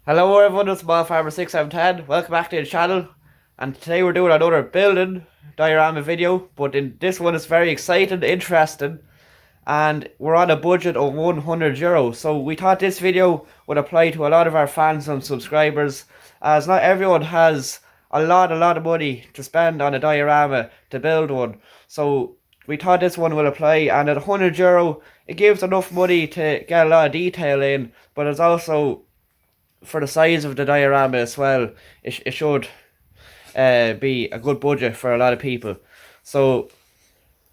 Hello everyone, it's Small Farmer 6710. Welcome back to the channel. And today we're doing another building diorama video. But in this one it's very exciting, interesting. And we're on a budget of €100. So we thought this video would apply to a lot of our fans and subscribers, as not everyone has a lot of money to spend on a diorama to build one. So we thought this one will apply, and at €100 it gives enough money to get a lot of detail in, but it's also for the size of the diorama as well. It should be a good budget for a lot of people. So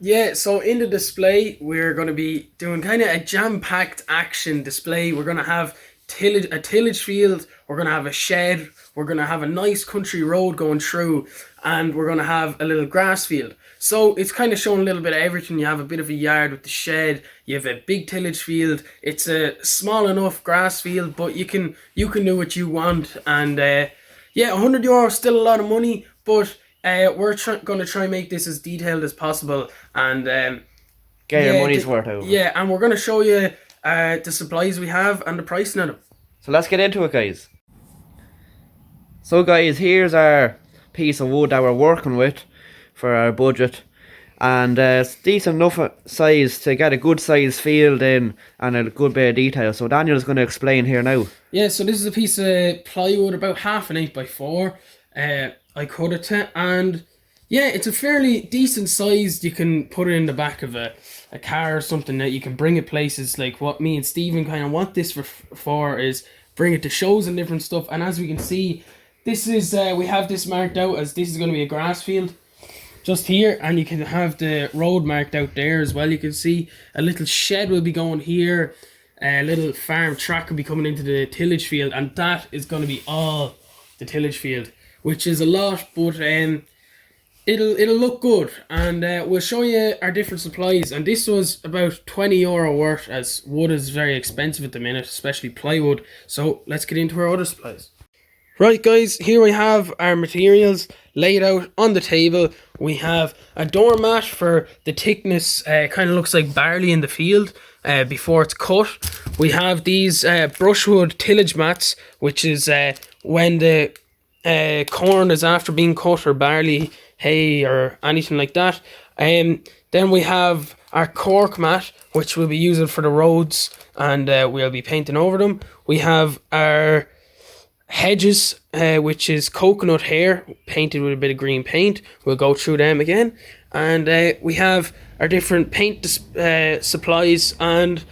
yeah, so in the display we're going to be doing kind of a jam-packed action display. We're going to have a tillage field, we're going to have a shed, we're going to have a nice country road going through, and we're going to have a little grass field. So it's kind of showing a little bit of everything. You have a bit of a yard with the shed, you have a big tillage field. It's a small enough grass field, but you can do what you want. And yeah, €100 is still a lot of money, but we're going to try and make this as detailed as possible and get your money's worth out. Yeah, and we're going to show you the supplies we have and the pricing of them. So let's get into it, guys. So guys, here's our piece of wood that we're working with for our budget, and it's decent enough size to get a good size field in and a good bit of detail. So Daniel's going to explain here now. Yeah, so this is a piece of plywood about half an 8x4. I cut it to, and yeah, it's a fairly decent size. You can put it in the back of a car or something, that you can bring it places. Like what me and Stephen kind of want this for is bring it to shows and different stuff. And as we can see, this is we have this marked out as this is going to be a grass field just here, and you can have the road marked out there as well. You can see a little shed will be going here, a little farm track will be coming into the tillage field, and that is going to be all the tillage field, which is a lot, but it'll look good. And we'll show you our different supplies. And this was about €20 worth, as wood is very expensive at the minute, especially plywood. So let's get into our other supplies. Right guys, here we have our materials laid out on the table. We have a doormat for the thickness, kind of looks like barley in the field before it's cut. We have these brushwood tillage mats, which is when the corn is after being cut, or barley, hay or anything like that. Then we have our cork mat, which we'll be using for the roads, and we'll be painting over them. We have our hedges, which is coconut hair painted with a bit of green paint. We'll go through them again. And we have our different paint supplies, and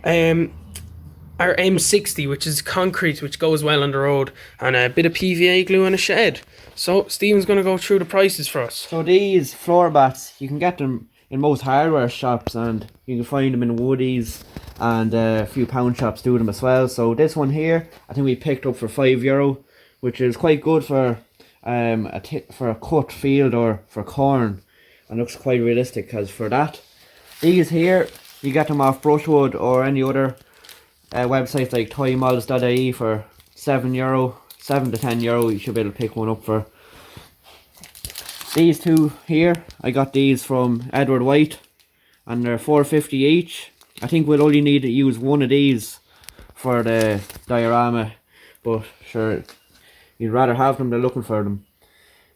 our M60, which is concrete, which goes well on the road, and a bit of PVA glue and a shed. So Stephen's going to go through the prices for us. So these floor mats, you can get them in most hardware shops, and you can find them in Woodies, and a few pound shops do them as well. So this one here, I think we picked up for €5, which is quite good for a cut field or for corn, and looks quite realistic. Because for that, these here, you get them off Brushwood or any other websites like toymodels.ie for €7, €7 to €10. You should be able to pick one up for. These two here, I got these from Edward White, and they're $4.50 each. I think we'll only need to use one of these for the diorama, but sure, you'd rather have them than looking for them.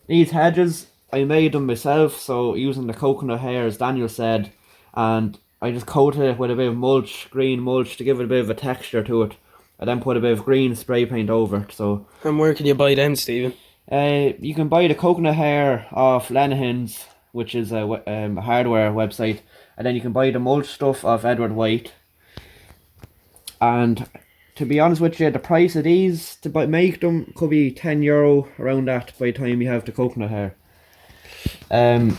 These hedges, I made them myself, so using the coconut hair, as Daniel said, and I just coated it with a bit of mulch, green mulch, to give it a bit of a texture to it. I then put a bit of green spray paint over it. So. And where can you buy them, Stephen? You can buy the coconut hair off Lenihan's, which is a hardware website, and then you can buy the mulch stuff off Edward White. And to be honest with you, the price of these to make them could be €10 around that by the time you have the coconut hair. And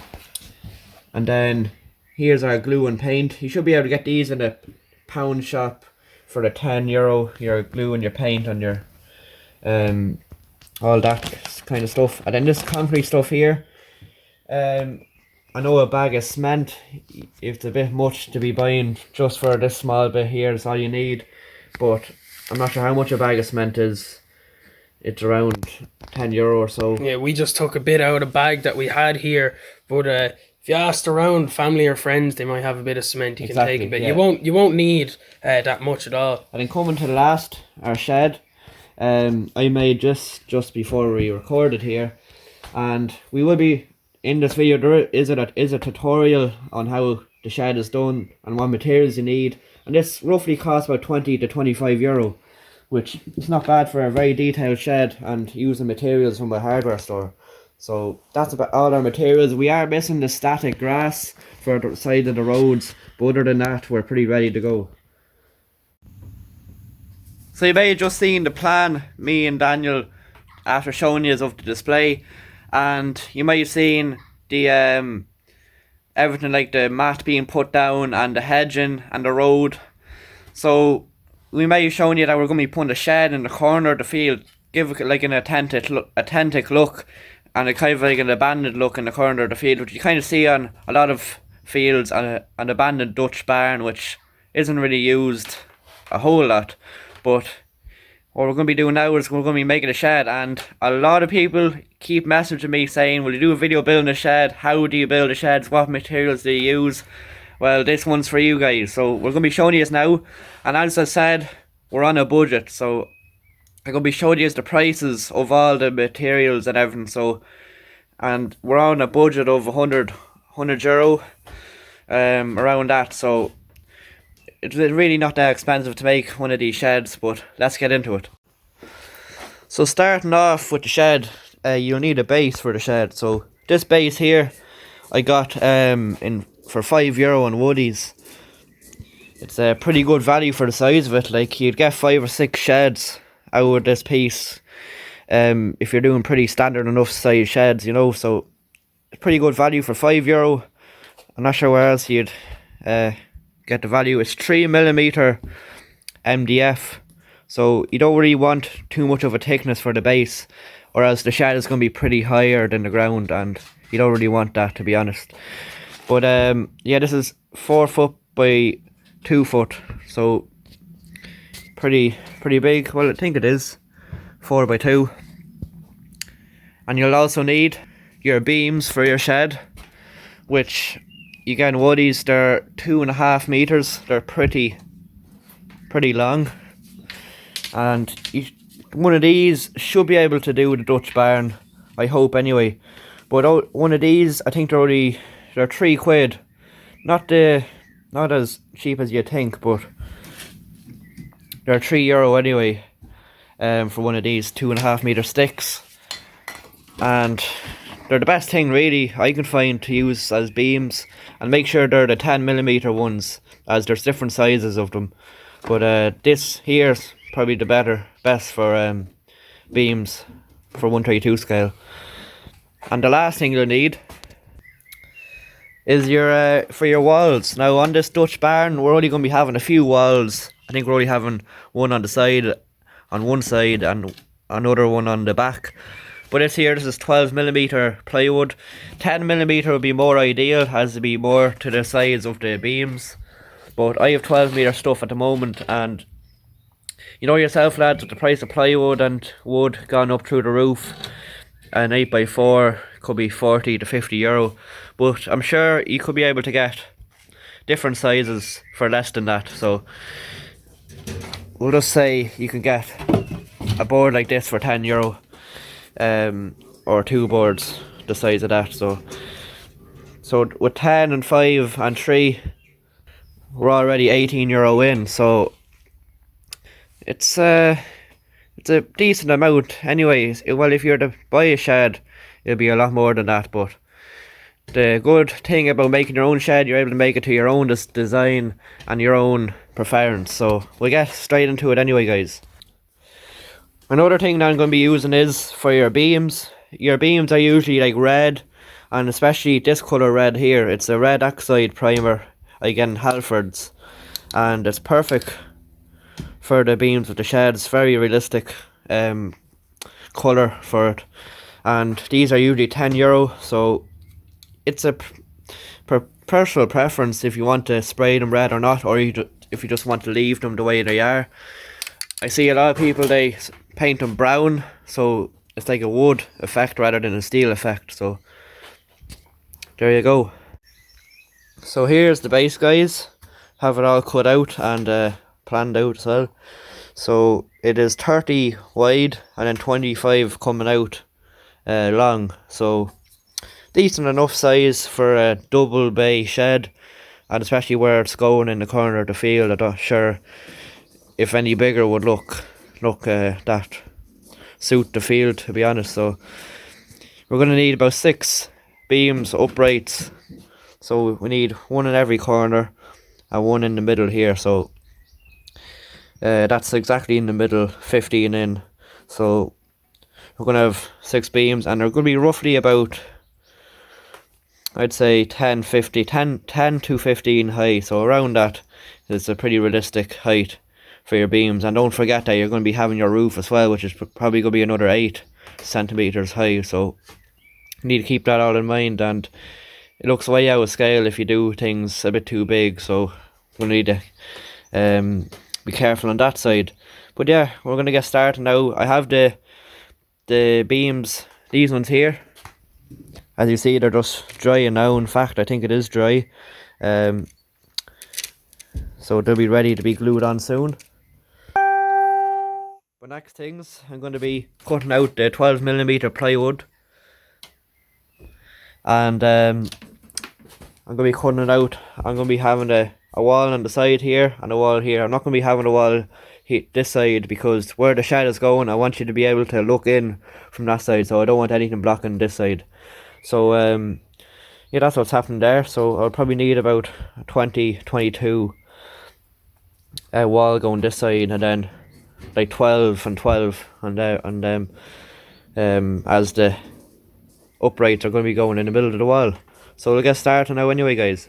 then here's our glue and paint. You should be able to get these in a pound shop for the €10. Your glue and your paint and your all that kind of stuff. And then this concrete stuff here, I know a bag of cement, it's a bit much to be buying just for this small bit here. It's all you need, but I'm not sure how much a bag of cement is. It's around €10 or so. Yeah, we just took a bit out of the bag that we had here, but if you asked around family or friends, they might have a bit of cement. You can take a bit. Yeah. You won't need that much at all. And then coming to the last, our shed. I made just before we recorded here, and we will be in this video. There is a tutorial on how the shed is done and what materials you need, and this roughly costs about 20 to 25 euro, which is not bad for a very detailed shed and using materials from a hardware store. So that's about all our materials. We are missing the static grass for the side of the roads, but other than that, we're pretty ready to go. So you may have just seen the plan, me and Daniel, after showing you of the display, and you might have seen the everything like the mat being put down and the hedging and the road. So we may have shown you that we're going to be putting a shed in the corner of the field, give it like an authentic look, and a kind of like an abandoned look in the corner of the field, which you kind of see on a lot of fields, and an abandoned Dutch barn which isn't really used a whole lot. But what we're going to be doing now is we're going to be making a shed, and a lot of people keep messaging me saying, will you do a video building a shed? How do you build a shed? What materials do you use? Well, this one's for you guys, so we're going to be showing you this now. And as I said, we're on a budget, so I'm going to be showing you the prices of all the materials and everything. So, and we're on a budget of 100 euro, around that. So it's really not that expensive to make one of these sheds, but let's get into it. So starting off with the shed, you'll need a base for the shed. So this base here, I got for €5 on Woodies. It's a pretty good value for the size of it. Like, you'd get 5 or 6 sheds out of this piece, if you're doing pretty standard enough size sheds, you know. So it's pretty good value for €5. I'm not sure where else you'd get the value. It's 3mm MDF, so you don't really want too much of a thickness for the base, or else the shed is going to be pretty higher than the ground, and you don't really want that, to be honest. But yeah, this is 4 foot by 2 foot, so pretty big. Well, I think it is 4 by 2. And you'll also need your beams for your shed, which you get in Woodies. They're 2.5 meters. They're pretty long, and one of these should be able to do the Dutch barn, I hope anyway. But one of these, I think they're £3. Not as cheap as you think, but they're €3 anyway, for one of these 2.5 meter sticks, and they're the best thing really I can find to use as beams. And make sure they're the 10mm ones, as there's different sizes of them. But this here's probably the best for beams for 132 scale. And the last thing you'll need is your for your walls. Now on this Dutch barn, we're only going to be having a few walls. I think we're only having one on the side, on one side, and another one on the back. But this is 12mm plywood. 10mm would be more ideal, as to be more to the size of the beams. But I have 12mm stuff at the moment, and you know yourself, lads, with the price of plywood and wood gone up through the roof, an 8x4 could be 40 to 50 euro. But I'm sure you could be able to get different sizes for less than that. So we'll just say you can get a board like this for 10 euro. Or 2 boards the size of that. So with 10 and 5 and 3, we're already 18 euro in. So it's a decent amount anyways. Well, if you're to buy a shed, it'll be a lot more than that. But the good thing about making your own shed, you're able to make it to your own design and your own preference. So we'll get straight into it anyway, guys. Another thing that I'm going to be using is for your beams. Your beams are usually like red, and especially this colour red here. It's a red oxide primer I get in Halford's, and it's perfect for the beams of the shed. It's very realistic colour for it, and these are usually €10. So it's a personal preference if you want to spray them red or not, or if you just want to leave them the way they are. I see a lot of people, they paint them brown, so it's like a wood effect rather than a steel effect. So there you go. So here's the base, guys. Have it all cut out and planned out as well. So it is 30 wide and then 25 coming out long. So decent enough size for a double bay shed, and especially where it's going in the corner of the field. I'm not sure if any bigger would look that suit the field, to be honest. So we're going to need about 6 beams uprights, so we need one in every corner and one in the middle here. So that's exactly in the middle, 15 in. So we're going to have 6 beams, and they're going to be roughly about, I'd say 10 to 15 high. So around that is a pretty realistic height for your beams. And don't forget that you're going to be having your roof as well, which is probably going to be another 8 centimeters high. So you need to keep that all in mind, and it looks way out of scale if you do things a bit too big. So we'll need to be careful on that side. But yeah, we're going to get started now. I have the beams, these ones here. As you see, they're just drying now. In fact, I think it is dry. So they'll be ready to be glued on soon. But next things, I'm going to be cutting out the 12mm plywood. And I'm going to be cutting it out. I'm going to be having a wall on the side here and a wall here. I'm not going to be having a wall this side, because where the shed is going, I want you to be able to look in from that side. So I don't want anything blocking this side. So yeah, that's what's happening there. So I'll probably need about 22 wall going this side, and then like 12 and 12 and as the uprights are going to be going in the middle of the wall. So we'll get started now anyway, guys.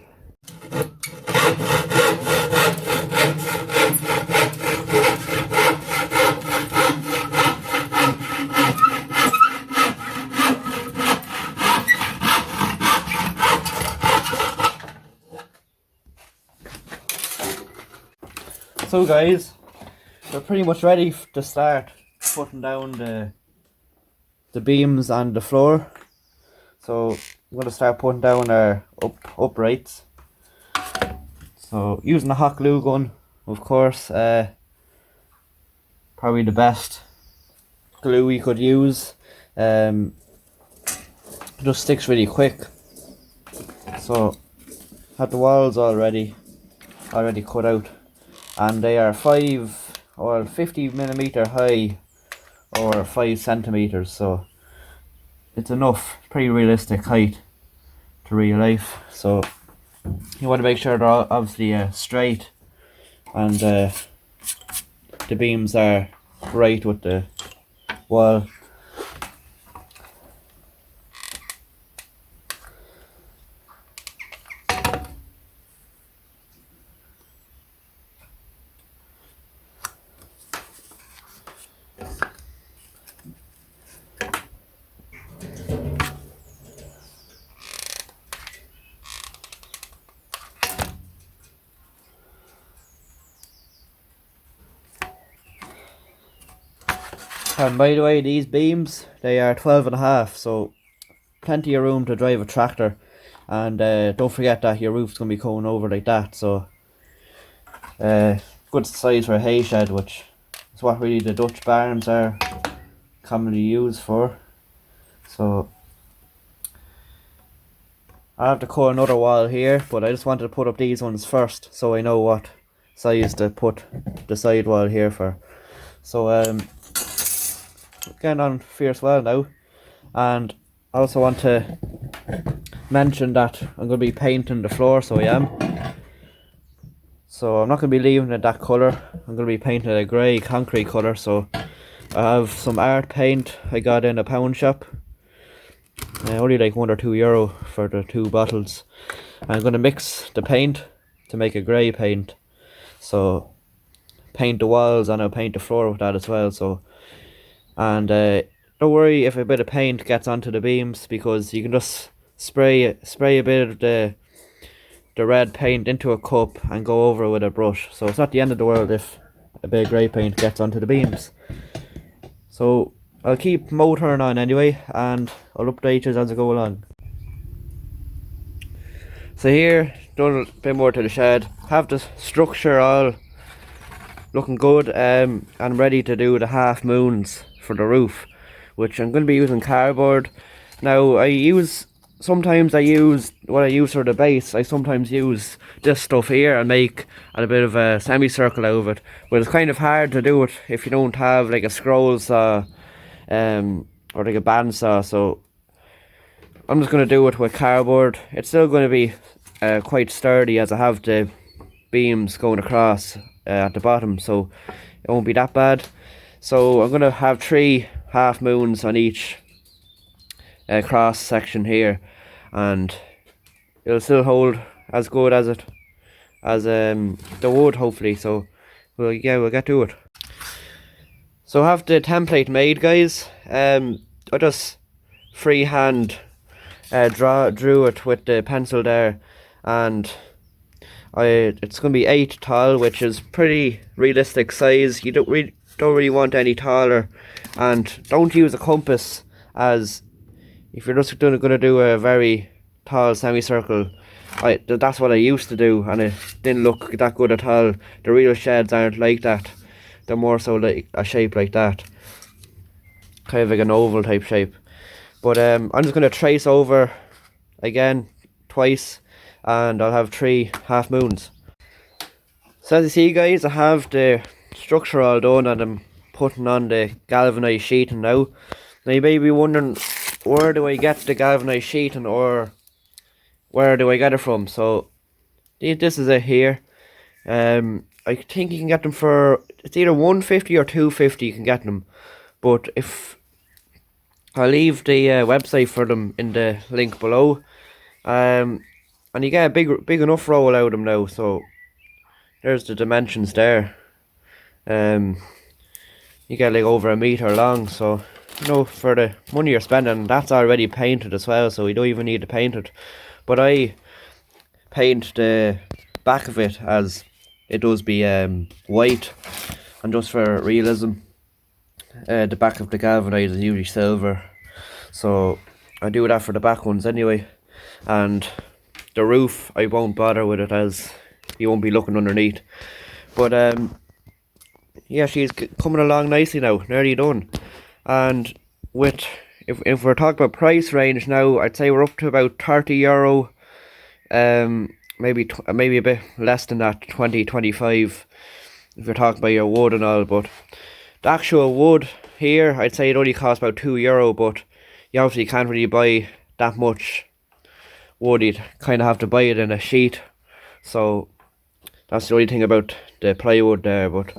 So guys, we're pretty much ready to start putting down the beams and the floor. So I'm going to start putting down our uprights. So using a hot glue gun, of course, probably the best glue we could use. It just sticks really quick. So have the walls already cut out, and they are 5 or 50mm high or 5 centimeters. So it's enough, pretty realistic height to real life. So you want to make sure they're obviously straight, and the beams are right with the wall. And by the way, these beams, they are 12.5, so plenty of room to drive a tractor. And don't forget that your roof's going to be going over like that. So good size for a hay shed, which is what really the Dutch barns are commonly used for. So I have to cut another wall here, but I just wanted to put up these ones first, so I know what size to put the side wall here for. So getting on fierce well now. And I also want to mention that I'm going to be painting the floor, so I am. So I'm not going to be leaving it that colour. I'm going to be painting a grey concrete colour. So I have some art paint I got in a pound shop. Only like €1 or €2 for the 2 bottles. I'm going to mix the paint to make a grey paint. So paint the walls, and I'll paint the floor with that as well. So, and don't worry if a bit of paint gets onto the beams, because you can just spray a bit of the red paint into a cup and go over it with a brush. So it's not the end of the world if a bit of grey paint gets onto the beams. So I'll keep motoring on anyway, and I'll update you as I go along. So here, done a bit more to the shed. Have the structure all looking good. I'm ready to do the half moons for the roof, which I'm going to be using cardboard. Now sometimes I use what I use for the base. I sometimes use this stuff here and make a bit of a semicircle out of it, but it's kind of hard to do it if you don't have like a scroll saw or like a bandsaw. So I'm just going to do it with cardboard. It's still going to be quite sturdy as I have the beams going across at the bottom, so it won't be that bad. So I'm going to have 3 half moons on each cross section here, and it'll still hold as good as the wood, hopefully. So we'll get to it. So I have the template made, guys. I just freehand drew it with the pencil there, and it's going to be 8 tall, which is pretty realistic size. You don't really want any taller, and don't use a compass, as if you're just going to do a very tall semicircle. That's what I used to do, and it didn't look that good at all. The real sheds aren't like that. They're more so like a shape like that, kind of like an oval type shape. But I'm just going to trace over again twice, and I'll have 3 half moons. So as you see, guys, I have the structure all done, and I'm putting on the galvanized sheeting now. Now you may be wondering, where do I get the galvanized sheeting, or where do I get it from? So this is it here. I think you can get them for, it's either 150 or 250 you can get them, but if I'll leave the website for them in the link below. And you get a big enough roll out of them now, so there's the dimensions there. You get like over 1 meter long, so for the money you're spending, that's already painted as well, so you don't even need to paint it. But I paint the back of it as it does be white, and just for realism, the back of the galvanized is usually silver, so I do that for the back ones anyway. And the roof, I won't bother with it, as you won't be looking underneath. But yeah, she's coming along nicely now, nearly done. And if we're talking about price range now, I'd say we're up to about €30. Maybe a bit less than that, 20-25, if you're talking about your wood and all. But the actual wood here, I'd say it only costs about €2, but you obviously can't really buy that much wood. You'd kind of have to buy it in a sheet, so that's the only thing about the plywood there. But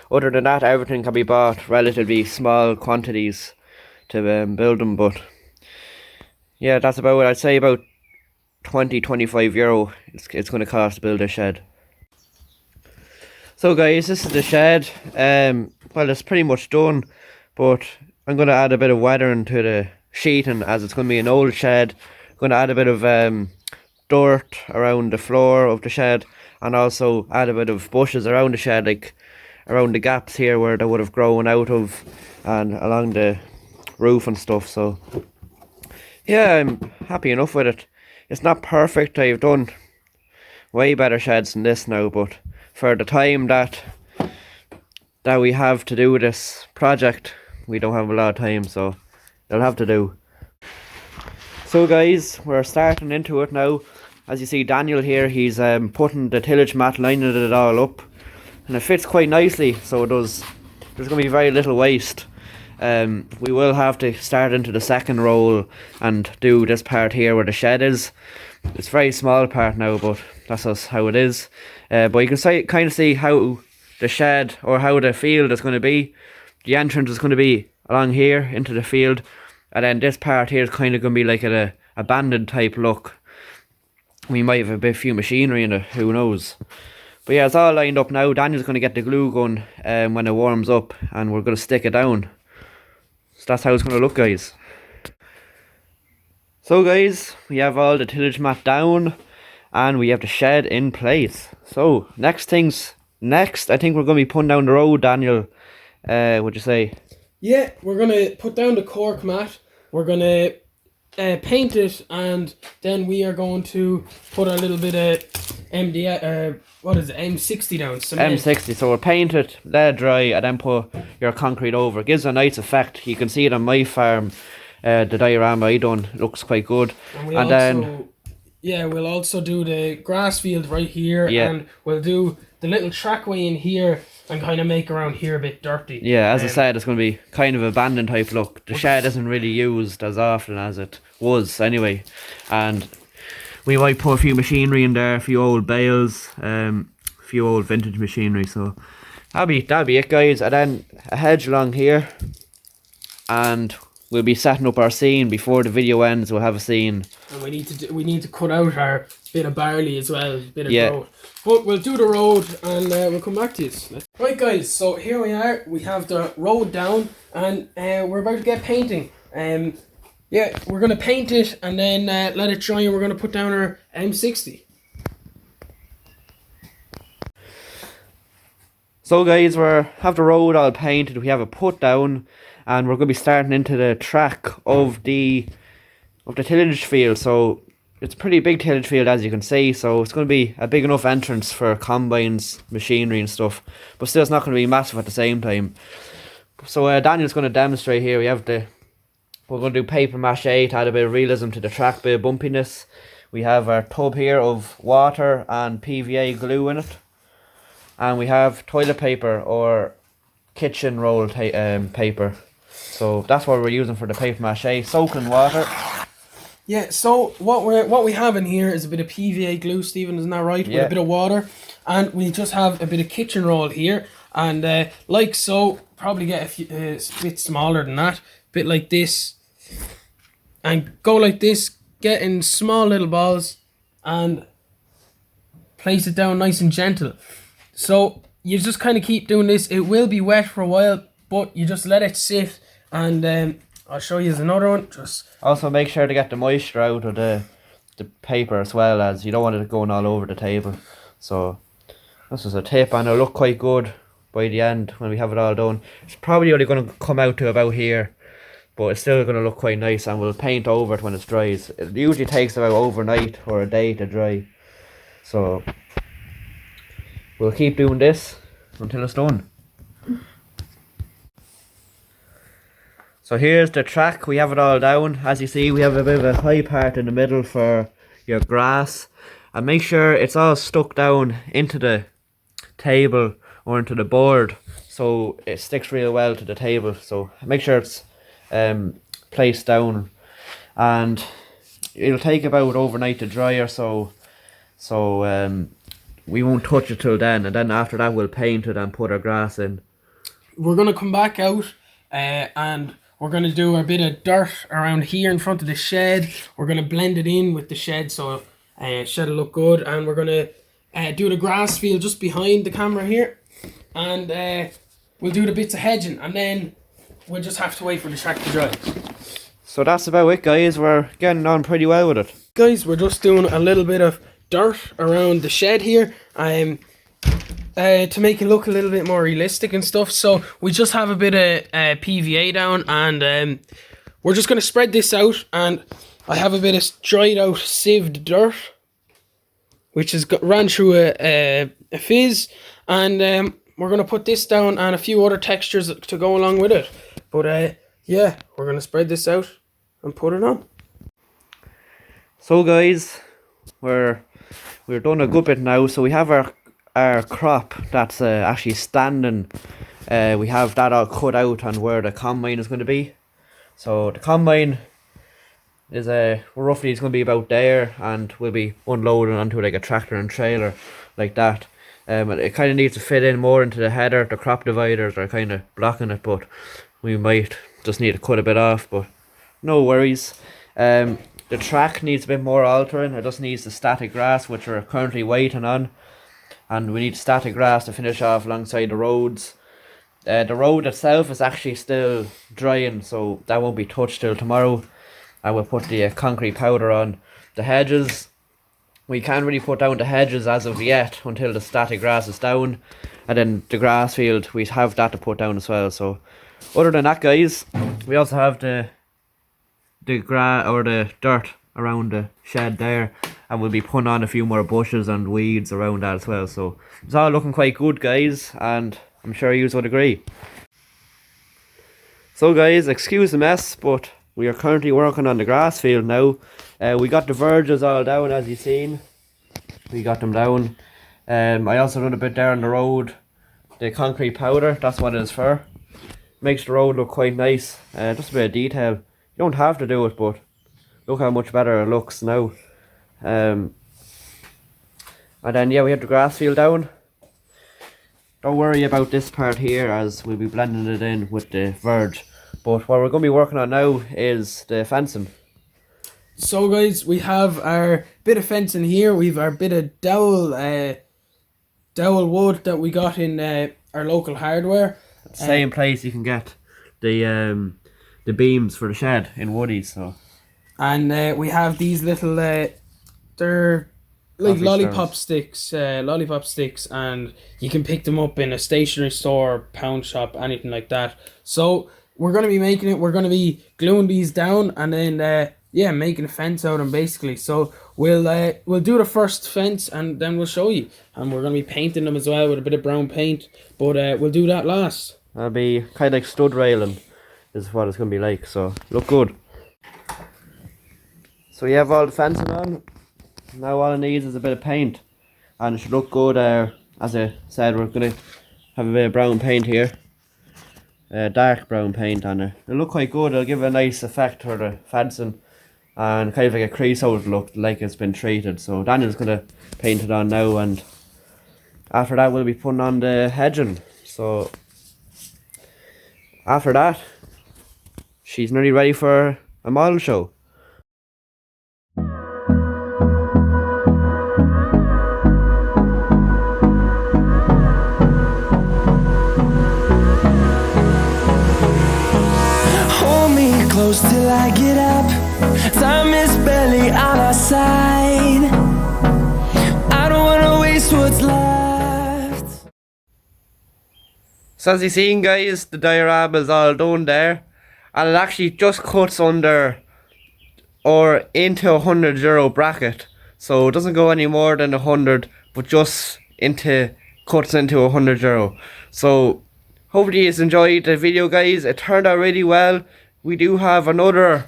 other than that, everything can be bought relatively small quantities to build them. But yeah, that's about it. I'd say about €20-25 it's going to cost to build a shed. So guys, this is the shed. Well, it's pretty much done, but I'm going to add a bit of weathering to the sheeting, as it's going to be an old shed. I'm going to add a bit of dirt around the floor of the shed, and also add a bit of bushes around the shed, like around the gaps here where they would have grown out of, and along the roof and stuff. So yeah, I'm happy enough with it. It's not perfect. I've done way better sheds than this now, but for the time that we have to do this project, we don't have a lot of time, so it'll have to do. So guys, we're starting into it now. As you see, Daniel here, he's putting the tillage mat, lining it all up, and it fits quite nicely, so it does. There's going to be very little waste. We will have to start into the second roll and do this part here where the shed is. It's a very small part now, but that's just how it is. But you can kind of see how the shed, or how the field is going to be. The entrance is going to be along here into the field, and then this part here is kind of going to be like an abandoned type look. We might have a few machinery in it, who knows. But yeah, it's all lined up now. Daniel's going to get the glue gun when it warms up, and we're going to stick it down. So that's how it's going to look, guys. So guys, we have all the tillage mat down, and we have the shed in place. So next, I think we're going to be putting down the road, Daniel. What'd you say? Yeah, we're going to put down the cork mat. We're going to paint it, and then we are going to put a little bit of what is it, M60 down, cement. M60, so we'll paint it, let it dry, and then put your concrete over. It gives a nice effect. You can see it on my farm, the diorama I done, looks quite good. And then we'll also do the grass field right here, and we'll do the little trackway in here and kind of make around here a bit dirty. Yeah, as I said, it's going to be kind of abandoned type look. The shed isn't really used as often as it was anyway, and we might put a few machinery in there, a few old bales, a few old vintage machinery. So that'll be it, guys. And then a hedge along here, and we'll be setting up our scene before the video ends. We'll have a scene, and we need to cut out our bit of barley as well, a bit of road. But we'll do the road, and we'll come back to you. Right, guys. So here we are. We have the road down, and we're about to get painting. Yeah, we're going to paint it and then let it dry, and we're going to put down our M60. So guys, we have the road all painted, we have it put down, and we're going to be starting into the track of the tillage field. So it's a pretty big tillage field, as you can see, so it's going to be a big enough entrance for combines, machinery and stuff, but still it's not going to be massive at the same time. So Daniel's going to demonstrate here. We're going to do paper mache to add a bit of realism to the track, bit of bumpiness. We have our tub here of water and PVA glue in it. And we have toilet paper or kitchen roll paper. So that's what we're using for the paper mache, soaking water. Yeah, so what we have in here is a bit of PVA glue, Stephen, isn't that right? With a bit of water. And we just have a bit of kitchen roll here. And like so, probably get a bit smaller than that. Bit like this. And go like this, get in small little balls and place it down nice and gentle. So you just kind of keep doing this. It will be wet for a while, but you just let it sit, and I'll show you another one. Just also make sure to get the moisture out of the paper as well, as you don't want it going all over the table. So this is a tip, and it'll look quite good by the end when we have it all done. It's probably only going to come out to about here, but it's still going to look quite nice, and we'll paint over it when it dries. It usually takes about overnight or a day to dry. So we'll keep doing this until it's done. So here's the track. We have it all down. As you see, we have a bit of a high part in the middle for your grass. And make sure it's all stuck down into the table or into the board, so it sticks real well to the table. So make sure it's placed down, and it'll take about overnight to dry or so we won't touch it till then, and then after that we'll paint it and put our grass in. We're going to come back out and we're going to do a bit of dirt around here in front of the shed. We're going to blend it in with the shed, so shed will look good, and we're going to do the grass field just behind the camera here, and we'll do the bits of hedging, and then we'll just have to wait for the track to dry. So that's about it, guys. We're getting on pretty well with it. Guys, we're just doing a little bit of dirt around the shed here to make it look a little bit more realistic and stuff. So we just have a bit of PVA down, and we're just going to spread this out, and I have a bit of dried out sieved dirt which has ran through a fizz, and we're going to put this down and a few other textures to go along with it. But yeah, we're going to spread this out and put it on. So guys, we're done a good bit now. So we have our crop that's actually standing. We have that all cut out on where the combine is going to be. So the combine is roughly it's going to be about there, and we'll be unloading onto like a tractor and trailer like that. It kind of needs to fit in more into the header. The crop dividers are kind of blocking it, but we might just need to cut a bit off, but no worries. The track needs a bit more altering. It just needs the static grass, which we're currently waiting on, and we need static grass to finish off alongside the roads. The road itself is actually still drying, so that won't be touched till tomorrow, and we'll put the concrete powder on. The hedges, we can't really put down the hedges as of yet until the static grass is down, and then the grass field, we have that to put down as well. So other than that, guys, we also have the dirt around the shed there, and we'll be putting on a few more bushes and weeds around that as well. So it's all looking quite good, guys, and I'm sure you would agree. So guys, excuse the mess, but we are currently working on the grass field now. We got the verges all down, as you've seen. We got them down. I also done a bit there on the road. The concrete powder, that's what it is for. Makes the road look quite nice. Just a bit of detail. You don't have to do it, but look how much better it looks now. And then yeah, we have the grass field down. Don't worry about this part here, as we'll be blending it in with the verge. But what we're going to be working on now is the fencing. So guys, we have our bit of fencing here. We've our bit of dowel wood that we got in our local hardware. Same place you can get the beams for the shed in Woody's. So. And we have these little they're like lollipop sticks, and you can pick them up in a stationery store, pound shop, anything like that. So we're going to be making it. We're going to be gluing these down, and then yeah, making a fence out of them basically. So we'll do the first fence, and then we'll show you. And we're going to be painting them as well with a bit of brown paint, but we'll do that last. That'll be kind of like stud railing is what it's going to be like, so look good. So you have all the fencing on. Now all it needs is a bit of paint, and it should look good. As I said, we're going to have a bit of brown paint here. Dark brown paint on it. It'll look quite good. It'll give a nice effect for the fencing, and kind of like a creosote look, like it's been treated. So Daniel's going to paint it on now, and after that we'll be putting on the hedging. So after that, she's nearly ready for a model show. Close till I get up. Time is barely on our side. I don't wanna waste what's left. So as you've seen, guys, the diorama is all done there, and it actually just cuts under or into €100 bracket. So it doesn't go any more than 100, but just cuts into €100. So hopefully you enjoyed the video, guys. It turned out really well. We do have another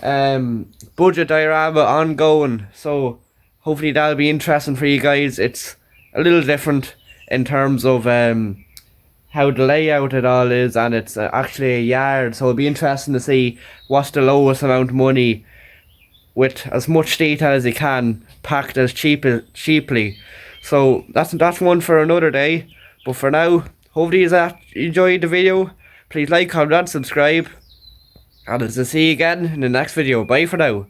budget diorama ongoing, so hopefully that'll be interesting for you guys. It's a little different in terms of how the layout it all is, and it's actually a yard, so it'll be interesting to see what's the lowest amount of money with as much detail as you can, packed as cheaply. So that's one for another day. But for now, hopefully you enjoyed the video. Please like, comment and subscribe, and I'll see you again in the next video. Bye for now.